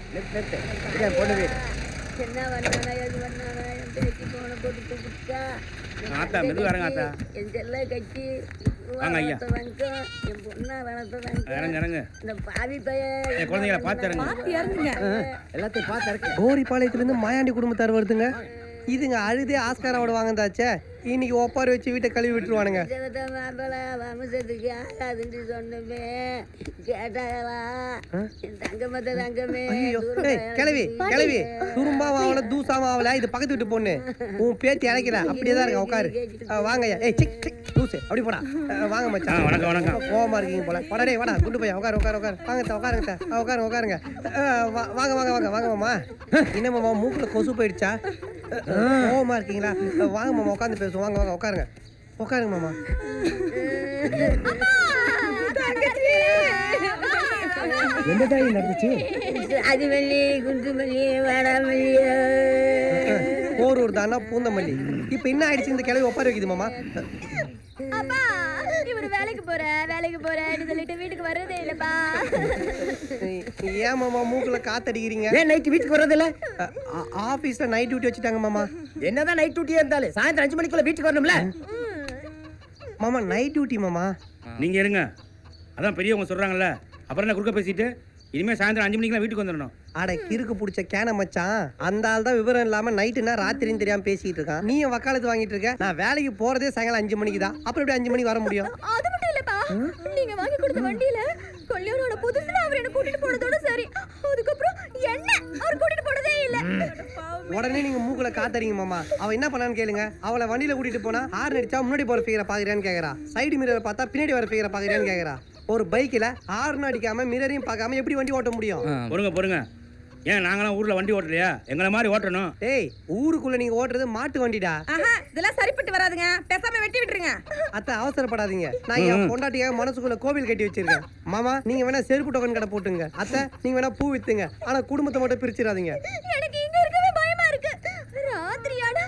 பொண்ணு வீடு என்ன பண்ணானா எது பண்ணானா என் பேச்சு போன போட்டு கூப்பிட்டா ஆத்தா மெது வரங்க ஆத்தா என் செல்ல கட்சி வாங்க ஐயா என் பொண்ணா வளர்த்தவங்க இறங்க இந்த பாவி பையன் குழந்தைகளை பார்த்து இறங்க எல்லாத்தையும் பார்த்து இறக்கு. கோரிப்பாளையத்துலேருந்து மாயாண்டி குடும்பத்தார் வருதுங்க. இதுங்க அழுதே ஆஸ்காரோட வாங்கந்தாச்சே. இன்னைக்கு ஒப்பாரி வச்சு வீட்டை கழுவி விட்டுருவானுங்க. மாப்பிள வம்சத்துக்கு ஆகாதுன்னு சொன்னமே கேட்டாங்களா என் தங்கமத்த தங்கமே கிளவி கிளவி துரும்பாவும் ஆகல தூசாவும் ஆகல. இது பக்கத்து வீட்டு பொண்ணு. உன் பேத்தி இறக்கிறா அப்படியே தான் இருக்கா. உட்காரு வாங்க. ஏய் சிக் சிக் தூசு அப்படி போடா. வாங்க மச்சான். வணக்கம் வணக்கம். கோவமா இருக்கீங்க போல. படடே வாடா குண்டு போய் உட்காரு உட்காரு உட்காரு. வாங்க உட்காருங்க உட்காருங்க. வாங்க வாங்க வாங்க வாங்க மாமா. என்ன மாமா மூக்குல கொசு போயிடுச்சா? கோவமா இருக்கீங்களா? வாங்க மாமா உட்காந்து பேசுவோம். வாங்க வாங்க உட்காருங்க மாமா. என்னதான் நடந்துச்சு? அதிமல்லி குண்டுமல்லி வாடாமல்லி போரூர் தானா பூந்தமல்லி. இப்ப என்ன ஆயிடுச்சு? இந்த கிளவி ஒப்பாரி வைக்குது மாமா. அப்பா இவரு வேலைக்கு போறேன்னு சொல்லிட்டு வீட்டுக்கு வர்றதே இல்லப்பா. ஏன் மாமா மூக்குல காத்தடிக்கிறீங்க? ஏன் நைட்டு வீட்டுக்கு வர்றதில்ல? ஆபீஸ்ல நைட் டியூட்டி வச்சுட்டாங்க மாமா. என்னதான் நைட் டியூட்டியா இருந்தாலும் சாயந்தரம் 5 மணிக்குள்ள வீட்டுக்கு வரணும்ல. மாமா நைட் டியூட்டி மாமா. நீங்க இருங்க, அதான் பெரியவங்க சொல்றாங்கல்ல. அப்புறம் என்ன குறுக்க பேசிட்டு இனிமே சாயந்தரம் 5 மணிக்கெல்லாம் வீட்டுக்கு வந்துடணும். அட கிறுக்கு பிடிச்ச கேன மச்சான். அந்த ஆள் தான் விவரம் இல்லாம நைட்டுனா ராத்திரின்னு தெரியாம பேசிட்டு இருக்கான். நீ வக்காலத்து வாங்கிட்டு இருக்க. நான் வேலைக்கு போறதே சாயங்காலம் 5 மணிக்கு தான். அப்புறம் எப்படி 5 மணிக்கு வர முடியும்? அது மட்டும் இல்லப்பா, நீங்க வாங்கி கொடுத்த வண்டியில கல்யாணோட புதுசுல அவர் என்ன கூட்டிட்டு போனதோட சரி, அதுக்கப்புறம் என்ன அவர் கூட்டிட்டு போனதே இல்ல. உடனே நீங்க மூக்குல காத்தறீங்க மாமா. அவ என்ன பண்ணான்னு கேளுங்க. அவளை வண்டியில கூட்டிட்டு போனா ஹார்ன் அடிச்சா முன்னாடி போற ஃபிகரை பாக்குறியான்னு கேக்குறா. சைடு மிரர் பார்த்தா பின்னாடி வர ஃபிகரை பாக்குறியான்னு கேக்குறா. ஒரு பைக்ல ஹார்ன் அடிக்காம மிரரையும் பார்க்காம எப்படி வண்டி ஓட்ட முடியும்? பொறுங்க. ஏன் நாங்களாம் ஊர்ல வண்டி ஓட்டலையா? எங்களை மாதிரி ஓட்டணும். டேய் ஊருக்குள்ள நீங்க ஓட்டுறது மாட்டு வண்டிடா. இதெல்லாம் சரிப்பட்டு வராதுங்க, பேசாம வெட்டி விட்டுருங்க. அத்தை அவசரப்படாதீங்க. நான் என் பொண்டாட்டியாக மனசுக்குள்ள கோவில் கட்டி வச்சிருக்கேன். மாமா நீங்க வேணா செருப்பு டோக்கன் கடை போட்டுங்க. அத்தை நீங்க வேணா பூ வித்துங்க. ஆனா குடும்பத்தை மட்டும் பிரிச்சிடாதீங்க. எனக்கு இங்க இருக்கவே பயமா இருக்கு. ராத்திரியானா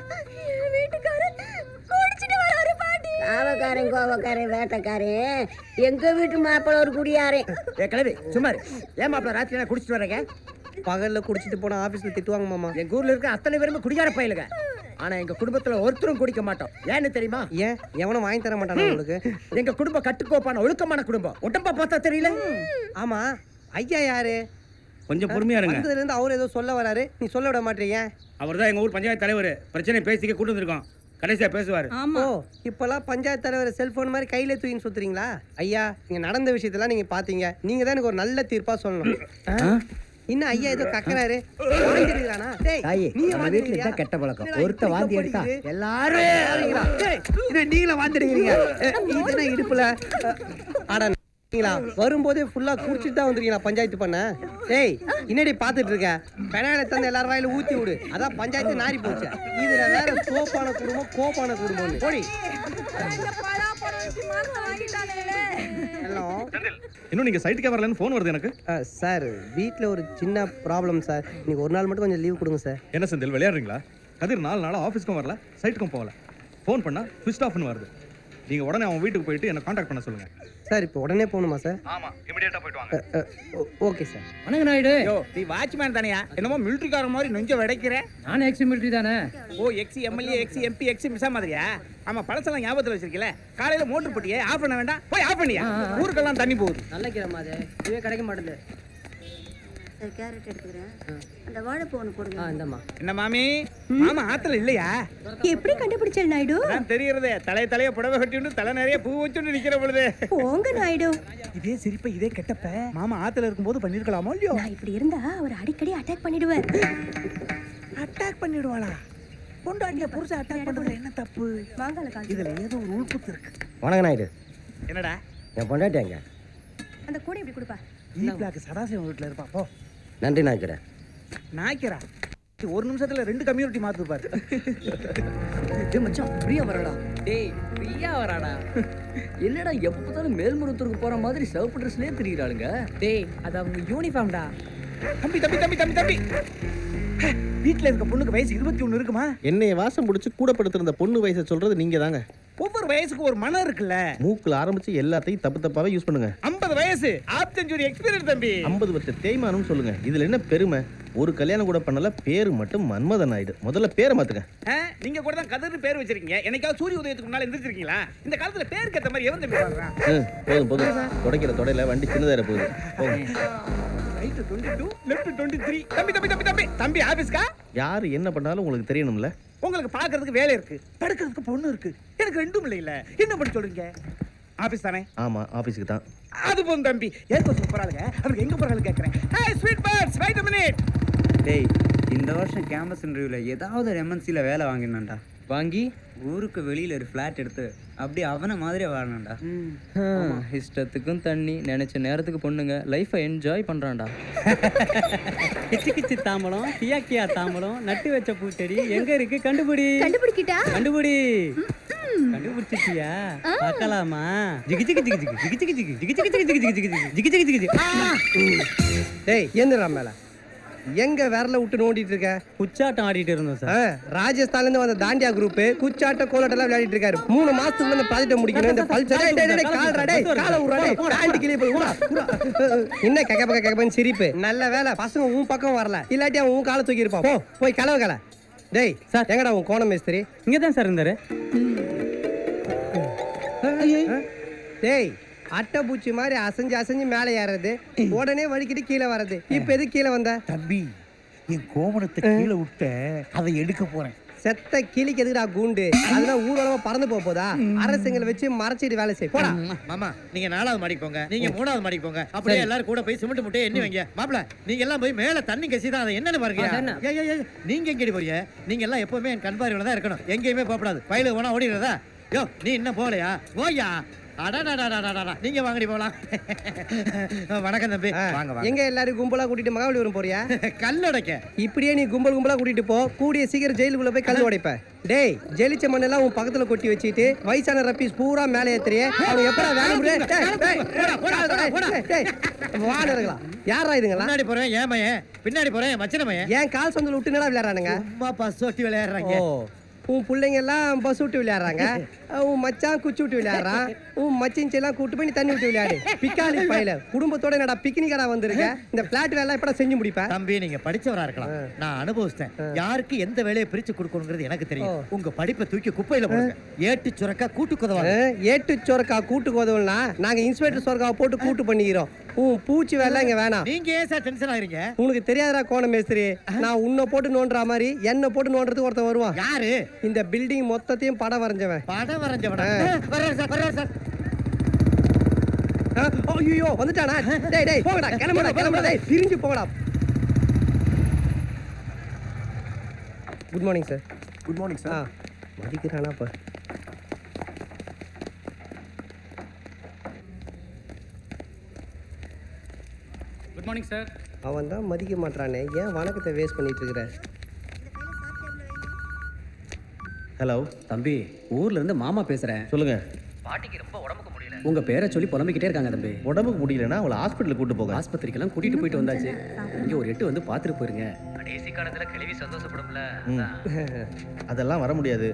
வீட்டுக்காரர் குடிச்சிட்டு வராரு பாட்டி. காவக்காரன் கோவக்காரன் வேட்டக்காரன் எங்க வீட்டு மாப்பிள்ள ஒரு குடியாரன். கிளவி சும்மா ஏன் மாப்பிள்ள ராத்திரி குடிச்சிட்டு வரீங்க? பகல்ல குடிச்சிட்டு போனா ஆபீஸ்ல திட்டுவாங்க மாமா. எங்க ஊர்ல இருக்க அத்தனை பேருமே குடிகார பயிலுங்க. ஆனா எங்க குடும்பத்துல ஒருத்தரும் குடிக்க மாட்டோம். ஏன்னு தெரியுமா? ஏன் எவனும் வாங்கி தர மாட்டானா உங்களுக்கு? எங்க குடும்பம் கட்டுக்கோப்பான ஒழுக்கமான குடும்பம். உடம்பா பார்த்தா தெரியல. ஆமா ஐயா யாரு? கொஞ்சம் பொறுமையா இருங்க. வந்ததுல இருந்து அவர் ஏதோ சொல்ல வராரு, நீ சொல்ல விட மாட்டீங்க. அவர் தான் எங்க ஊர் பஞ்சாயத்து தலைவர். பிரச்சனை பேசிக்க கூட்டு வந்திருக்கோம். கடைசியா பேசுவாரு. ஓ இப்பெல்லாம் பஞ்சாயத்து தலைவர் செல்போன் மாதிரி கையில தூக்கின்னு சுத்துறீங்களா? ஐயா இங்க நடந்த விஷயத்தெல்லாம் நீங்க பாத்தீங்க. நீங்க தான் எனக்கு ஒரு நல்ல தீர்ப்பா சொல்லணும். இன்னும் ஐயா ஏதோ கக்கறாரு. வாந்திடுறானா? டேய் நீ வீட்ல தான் கெட்ட பழக்கம். ஒருத்த வாந்தி எடுத்தா எல்லாரும் இத நீங்களே வாந்திடுறீங்க. இதென்ன இடுப்புல அட நீங்களா வரும்போதே ஃபுல்லா குடிச்சிட்டு தான் வந்திருக்கீங்களா பஞ்சாயத்து பண்ண? டேய் இன்னடி பாத்துட்டு இருக்க. பெனாயில தந்து எல்லாரும் வாயில ஊத்தி விடு. அதான் பஞ்சாயத்து நாரி போச்சு. இதுல வேற சோப்பான குடும்பம் கோப்பான குடும்பம். போடி. ஹலோ இன்னும் நீங்க சைட்டுக்கே வரலன்னு ஃபோன் வருது எனக்கு. சார் வீட்டில் ஒரு சின்ன ப்ராப்ளம் சார். இன்னைக்கு ஒரு நாள் மட்டும் கொஞ்சம் லீவ் கொடுங்க சார். என்ன செந்தில் விளையாடுறீங்களா? கதிர் 4 நாளா ஆஃபீஸ்க்கும் வரல, சைட்டுக்கும் போகல. ஃபோன் பண்ணா ஸ்விட்ச் ஆஃப்னு வருது. நீங்க உடனே அவன் வீட்டுக்கு போயிட்டு என்ன காண்டாக்ட் பண்ண சொல்லுங்க. சார் இப்போ உடனே போகணுமா சார்? ஆமா இமிடியேட்டா போயிட்டு வாங்க. Okay sir. வணக்கம் நாயுடு. யோ நீ வாட்ச்மேன் தானயா? என்னமோ மிலிட்டரிக்கார மாதிரி நெஞ்ச வடைக்கிற. நான் எக்ஸ் மிலிட்டரி தானே. Oh ex MLA ex MP ex MISA மாதிரியா? ஆமா பழசெல்லாம் ஞாபகத்தில் வச்சிருக்கல. காலையில மோட்டர் போட்டியே ஆஃப் பண்ண வேண்டாம், போய் ஆஃப் பண்ணியா. ஊருக்கெல்லாம் தண்ணி போகுது. நல்ல கிரமா அது இதுவே கிடைக்க மாட்டேது. கேரட் எடுத்துக்கிறேன். அந்த வாழைப்பூ ஒன்று கொடுங்க. இந்தம்மா. என்ன மாமி மாமா ஆத்துல இல்லையா? எப்படி கண்டுபிடிச்சல் நாயுடு? நான் தெரியறதே தலைய புடவை கட்டிட்டு தலை நிறைய பூ வச்சுட்டு நிக்கிற பொழுது. போங்க நாயுடு. இதே சிரிப்ப இதே கெட்டப்ப மாமா ஆத்துல இருக்கும்போது பண்ணிருக்கலாமோ இல்லையோ? நான் இப்படி இருந்தா அவர் அடிக்கடி அட்டாக் பண்ணிடுவார். அட்டாக் பண்ணிடுவாளா? பொண்டாட்டிய புருஷ அட்டாக் பண்றது என்ன தப்பு? வாங்கல கால். இதுல ஏதோ ஒரு உள்குத்து இருக்கு. வணக்கம் நாயுடு. என்னடா என் பொண்டாட்டியாங்க. அந்த கூட இப்படி கொடுப்பா. ஈ பிளாக் சதாசிவம் வீட்டுல இருப்பா போ. நன்றி நாய்க்கிறேன். நாய்க்கிறா ஒரு நிமிஷத்துல 2 கம்யூனிட்டி மாத்து பாரு. டேய் மச்சான் பிரியா வரடா. டேய் பிரியா வரடா. என்னடா எப்ப பார்த்தாலும் மேல்மருவத்தூருக்கு போற மாதிரி சிவப்பு ட்ரெஸ்லயே திரியிறாளுங்க. டேய் அது அவங்க யூனிஃபார்ம்டா. தம்பி வீட்டுல இருக்க பொண்ணுக்கு வயசு 21 இருக்குமா? என்னைய வாசம் பிடிச்சி கூட படுத்திருந்த பொண்ணு வயசை சொல்றது நீங்க தாங்க. ஒவ்வொரு வயசுக்கு ஒரு மனம் இருக்குல்ல. மூக்குல ஆரம்பிச்சு எல்லாத்தையும் தப்பு தப்பாவே யூஸ் பண்ணுங்க. 50 50 வயசு ஆப் செஞ்சுரி எக்ஸ்பீரியன்ஸ் தம்பி. 50 வருஷ தேய்மானம் சொல்லுங்க. இதுல என்ன பெருமை? ஒரு கல்யாணம் கூட பண்ணல, பேரு மட்டும் மன்மதன் ஆயிடு. முதல்ல பேரை மாத்துங்க. நீங்க கூட தான் கதிர்னு பேர் வச்சிருக்கீங்க. என்னைக்காவது சூரிய உதயத்துக்கு முன்னால எந்திரிச்சிருக்கீங்களா? இந்த காலத்துல பேருக்கு ஏத்த மாதிரி எவன் தம்பி வாழ்றான்? போதும் தொடக்கிற தொடையில வண்டி சின்னதாயிர போகுது. Right 22 left 23. தம்பி தம்பி தம்பி தம்பி தம்பி ஆபீஸ்க்கா? யாரு என்ன பண்ணாலும் உங்களுக்கு தெரியணும்ல. உங்களுக்கு பாக்குறதுக்கு வேலை இருக்கு, படுக்கிறதுக்கு பொண்ணு இருக்கு. எனக்கு ரெண்டும் இல்ல. என்ன பண்ண சொல்றீங்க? ஆபீஸ் தானே? ஆமா, ஆபீஸ்க்கு தான். அது போதும் தம்பி. ஏற்கனவே சூப்பராளுங்க. அவருக்கு எங்க போறாங்க கேக்குறேன். Hey sweet birds, wait a minute. டேய், இந்த வருஷம் கேம்பஸ் இன்டர்வியூல ஏதாவது ஒரு எம்என்சில வேலை வாங்கினான்டா. வாங்கி ஊருக்கு வெளியில ஒரு ஃபிளாட் எடுத்து அப்படியே அவன மாதிரியே வாழணும்டா. இஷ்டத்துக்கும் தண்ணி, நினைச்ச நேரத்துக்கு பொண்ணுங்க, லைஃபை என்ஜாய் பண்றான்டா. கிச்சு கிச்சு தாம்பலம், கியா கியா தாம்பலம், நட்டு வச்ச பூச்செடி எங்க இருக்கு கண்டுபிடி. கண்டுபிடிக்கிட்டா? கண்டுபிடி. கண்டுபிடிச்சிட்டியா? பார்க்கலாமா? ஜிகி ஜிகி ஜிகி ஜிகி ஜிகி ஜிகி ஜிகி ஜிகி ஜிகி ஜிகி ஜிகி ஜிகி ஜிகி ஜிகி ஜிகி. டேய் ஏந்திரா மேல. எங்க விரல விட்டு நோண்டிட்டு இருக்க? குச்சாட்டம் ஆடிட்டு இருந்தோம் சார். ராஜஸ்தான்ல இருந்து வந்த தாண்டியா குரூப் குச்சாட்ட கோலாட்டெல்லாம் விளையாடிட்டு இருக்காரு. 3 மாசத்துக்குள்ள இந்த ப்ராஜெக்ட் முடிக்கணும். இந்த பல்சர் கால்ரா டேய், கால உறா டேய், பேண்ட் கிளி போய் உறா. என்ன ககபன்னு சிரிப்பு. நல்ல வேலை பசங்க உன் பக்கம் வரல, இல்லாட்டி அவன் உன் காலை தூக்கி இருப்பான். போ போய் கலவ கல. டேய் சார், எங்கடா உன் கோணம் மேஸ்திரி? இங்க தான் சார் இருந்தாரு. டேய் அட்டைப்பூச்சி மாதிரி அசைஞ்சு அசைஞ்சு மேலே ஏறது, உடனே வலிக்கிட்டு கீழே வர்றது. இப்ப எது கீழே வந்த? தம்பி, என் கோமணத்தை கீழே விட்ட, அதை எடுக்க போறேன். செத்த கிளிக்கு எதுக்குடா கூண்டு? அதெல்லாம் ஊரளவா பறந்து போதா? அரசுங்களை வச்சு மறைச்சிட்டு வேலை செய். போடா மாமா, நீங்க 4வது மாடிக்கு போங்க, நீங்க 3வது மாடிக்கு போங்க. அப்படியே எல்லாரும் கூட போய் சிமெண்ட் முட்டையை எண்ணி வைங்க. மாப்ள, நீங்க எல்லாம் போய் மேல தண்ணி கசிதான், அதை என்னன்னு பாருங்க. நீங்க எங்கடி போறீங்க? நீங்க எல்லாம் எப்பவுமே என் கண்பாரியில தான் இருக்கணும், எங்கேயுமே போகக்கூடாது. பயில போனா ஓடிடுறதா? யோ, நீ இன்னும் போகலையா? போயா. நீங்க வாங்கடி போலாம். வணக்கம் தம்பி. வாங்க. எங்க எல்லாரும் கும்பலா கூட்டிட்டு மகாபலிபுரம் போறியா? கல் உடைக்க. இப்படியே நீ கும்பலா கூட்டிட்டு போ, கூடிய சீக்கிரம் ஜெயிலுக்குள்ள போய் கல் உடைப்ப. டேய், ஜெயிச்ச மண்ணெல்லாம் உன் பக்கத்துல கொட்டி வச்சுட்டு வயசான ரப்பீஸ் பூரா மேலே ஏத்துறியே, அவன் எப்படா வேலை முடியும்? வாடர்களா யாரா இதுங்களா? முன்னாடி போறேன் ஏன் மயன், பின்னாடி போறேன் மச்சன மயன். ஏன் கால் சொந்தல விட்டு என்னடா விளையாடுறானுங்க? சும்மா பஸ் ஓட்டி விளையாடுறாங்க. உன் பிள்ளைங்க எல்லாம் பஸ் விட்டு விளையாடுறாங்க, உன் மச்சான் குச்சி விட்டு விளையாடுறான், உன் மச்சின் எல்லாம் கூட்டு போய் நீ தண்ணி விட்டு விளையாடு. பிக்காலி பையில குடும்பத்தோட என்னடா பிக்னிக்கடா வந்திருக்க? இந்த பிளாட் வேலை எப்படா செஞ்சு முடிப்பேன்? தம்பி, நீங்க படிச்சவரா இருக்கலாம், நான் அனுபவிச்சிட்டேன். யாருக்கு எந்த வேலையை பிரிச்சு கொடுக்கணுங்கிறது எனக்கு தெரியும். உங்க படிப்பை தூக்கி குப்பையில போடுங்க. ஏட்டு சுரக்கா கூட்டு கொதவாங்க. ஏட்டு சுரக்கா கூட்டு கொதவல்னா நாங்க இன்ஸ்பெக்டர் சுரக்காவை போட்டு கூட்டு பண்ணிக்கிறோம். உன் பூச்சி வேலை இங்க வேணாம். நீங்க ஏன் சார் டென்ஷன் ஆகிறீங்க? உனக்கு தெரியாதா கோண மேஸ்திரி, நான் உன்னை போட்டு நோண்டுற மாதிரி என்ன போட்டு நோண்டுறதுக்கு ஒருத்தன் வருவான். யாரு? இந்த பில்டிங் மொத்தத்தையும் படம் வரைஞ்சவன். படம் வரைஞ்சவனா? வர்றார் சார். ஐயோ வந்துட்டானா? டேய் டேய் போங்கடா, கிளம்புடா டேய், திரிஞ்சு போங்கடா. Good morning sir. Good morning sir. மதிக்கிறானா அப்ப? Good morning sir. அவன் தான் மதிக்க மாட்டானே, ஏன் வணக்கத்தை வேஸ்ட் பண்ணிட்டு இருக்கிற? ஹலோ தம்பி, ஊர்ல இருந்து மாமா பேசுறேன். சொல்லுங்க. பாட்டிக்கு ரொம்ப உடம்புக்கு முடியல. உங்க பேரை சொல்லி புலம்பிக்கிட்டே இருக்காங்க தம்பி. உடம்புக்கு முடியலன்னா அவளை ஹாஸ்பிட்டலுக்கு கூட்டு போங்க. ஆஸ்பத்திரிக்கெல்லாம் கூட்டிட்டு போயிட்டு வந்தாச்சு. இங்க ஒரு 8 வந்து பாத்துட்டு போயிருங்க. கடைசி காலத்துல கிளவி சந்தோஷப்படும்ல. அதெல்லாம் வர முடியாது.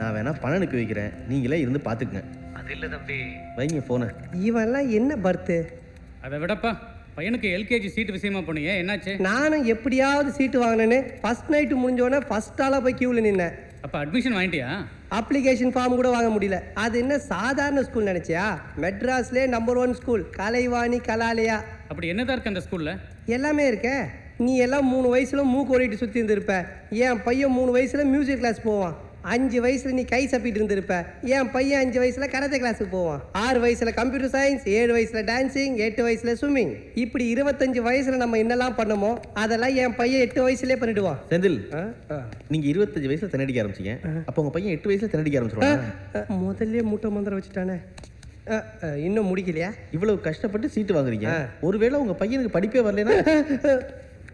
நான் வேணா பணம் அனுப்பி வைக்கிறேன், நீங்களே இருந்து பாத்துக்குங்க. அது இல்ல தம்பி. வைங்க போன. இவெல்லாம் என்ன பர்த்து? அதை விடப்பா, பையனுக்கு எல்கேஜி சீட்டு விஷயமா போனீங்க, என்னாச்சு? நானும் எப்படியாவது சீட்டு வாங்கினேன்னு ஃபர்ஸ்ட் நைட்டு முடிஞ்சோடனே ஃபர்ஸ்ட் ஆளாக போய் கியூவில் நின்னேன். அப்ப அட்மிஷன் வாங்கிட்டியா? அப்ளிகேஷன் ஃபார்ம் கூட வாங்க முடியல. அது என்ன சாதாரண ஸ்கூல் நினைச்சியா? மெட்ராஸ்லேயே நம்பர் 1 ஸ்கூல், கலைவாணி கலாலயா. அப்படி என்னதான் இருக்கு அந்த ஸ்கூல்ல? எல்லாமே இருக்கே. நீ எல்லாம் 3 வயசுல மூக்கு ஓடிட்டு சுற்றி இருந்திருப்ப. என் பையன் 3 வயசுல மியூசிக் கிளாஸ் போவான். 5 வயசுல நீ கை சப்பிட்டு இருந்திருப்ப. என் பையன் 5 வயசுல கராத்தே கிளாஸுக்கு போவான். 6 வயசுல கம்ப்யூட்டர் சயின்ஸ், 7 வயசுல டான்சிங், 8 வயசுல ஸ்விம்மிங். இப்படி 25 வயசுல நம்ம என்னெல்லாம் பண்ணமோ அதெல்லாம் என் பையன் 8 வயசுலயே பண்ணிடுவான். செந்தில், நீங்க 25 வயசுல தண்ணடிக்க ஆரம்பிச்சீங்க, அப்போ உங்க பையன் 8 வயசுல தண்ணடிக்க ஆரம்பிச்சிருவாங்க. முதல்ல மூட்டை மந்திரம் வச்சுட்டானே. இன்னும் முடிக்கலையா? இவ்வளவு கஷ்டப்பட்டு சீட்டு வாங்குறீங்க, ஒருவேளை உங்க பையனுக்கு படிப்பே வரலன்னா?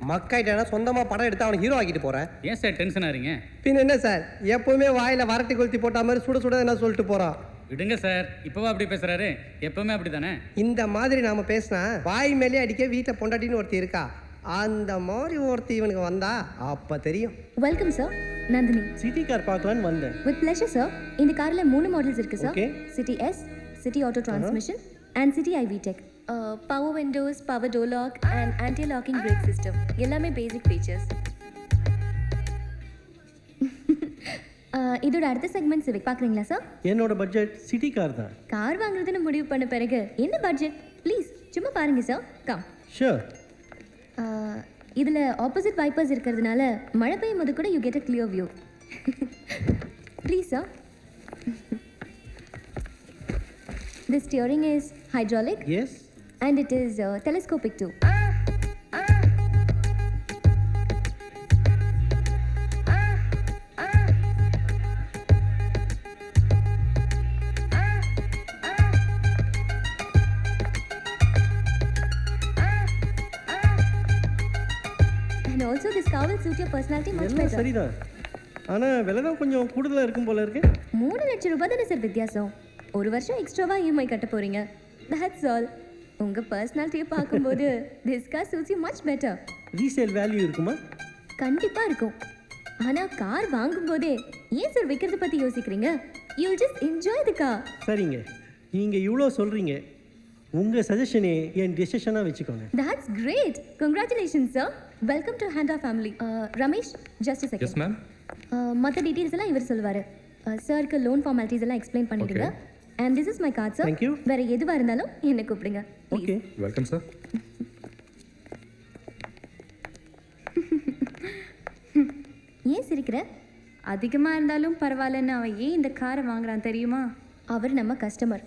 மக்காயிட்டானா சொந்தமா படம் எடுத்து அவனை ஹீரோ ஆக்கிட்டு போறேன். ஏன் சார் டென்ஷன் ஆறீங்க? பின் என்ன சார், எப்பவுமே வாயில வரட்டி கொளுத்தி போட்ட மாதிரி சுட சுட என்ன சொல்லிட்டு போறான். விடுங்க சார், இப்பவா அப்படி பேசுறாரு? எப்பவுமே அப்படித்தானே? இந்த மாதிரி நாம பேசினா வாய் மேலே அடிக்க வீட்டில் பொண்டாட்டின்னு ஒருத்தி இருக்கா. அந்த மாதிரி ஒருத்தி இவனுக்கு வந்தா அப்ப தெரியும். Welcome sir, Nandini. City car பார்க்கலான்னு வந்தேன். With pleasure sir. இந்த கார்ல 3 மாடல்ஸ் இருக்கு sir. City S, City auto transmission and City iVTEC. Power windows, power door lock and anti locking brake system எல்லாமே பேசிக் ஃபீச்சர்ஸ். இதோட அடுத்த செக்மெண்ட் சிவிக் பார்க்குறீங்களா sir? என்னோட பட்ஜெட் சிட்டி கார் தான். Car வாங்குறதுன்னு முடிவு பண்ண பிறகு என்ன பட்ஜெட்? ப்ளீஸ் சும்மா பாருங்க சார். கம். ஷூர். இதில் ஆப்போசிட் வைப்பர்ஸ் இருக்கிறதுனால மழை பெய்யும் போது கூட you get a clear view. Please sir. The steering is hydraulic. Yes. And it is telescopic too. And also this car will suit your personality much எல்லாம் better. சரிதான். ஆனா விலை தான் கொஞ்சம் கூடுதலா இருக்கும் போல இருக்கு. 3 லட்சம் ரூபாய் தானே சார் வித்தியாசம். ஒரு வருஷம் எக்ஸ்ட்ராவா இஎம்ஐ கட்ட போறீங்க. That's all. உங்க பர்சனாலிட்டியை பார்க்கும்போது this car suits you much better. Resale value இருக்குமா? கண்டிப்பா இருக்கும். ஆனா கார் வாங்கும்போதே ஏன் சார் விக்கிறத பத்தி யோசிக்கிறீங்க? You will just enjoy the car. சரிங்க. நீங்க இவ்ளோ சொல்றீங்க. உங்க சஜஷனே என் டிசிஷனா வெச்சுக்கோங்க. That's great. Congratulations sir. Welcome to Handa family. Ramesh, just a second. Yes ma'am. மற்ற டீடைல்ஸ் எல்லாம் இவர் சொல்வாரு. சாருக்கு லோன் ஃபார்மாலிட்டிஸ் எல்லாம் எக்ஸ்பிளைன் பண்ணிடுங்க. And this is my card sir. Thank you. வேற எதுவா இருந்தாலும் என்ன கூப்பிடுங்க. ஓகே. Welcome sir. ஏன் சிரிக்கிற? அதிகமாக இருந்தாலும் பரவாயில்லன்னு அவன் ஏன் இந்த காரை வாங்குறான் தெரியுமா? அவர் நம்ம கஸ்டமர்.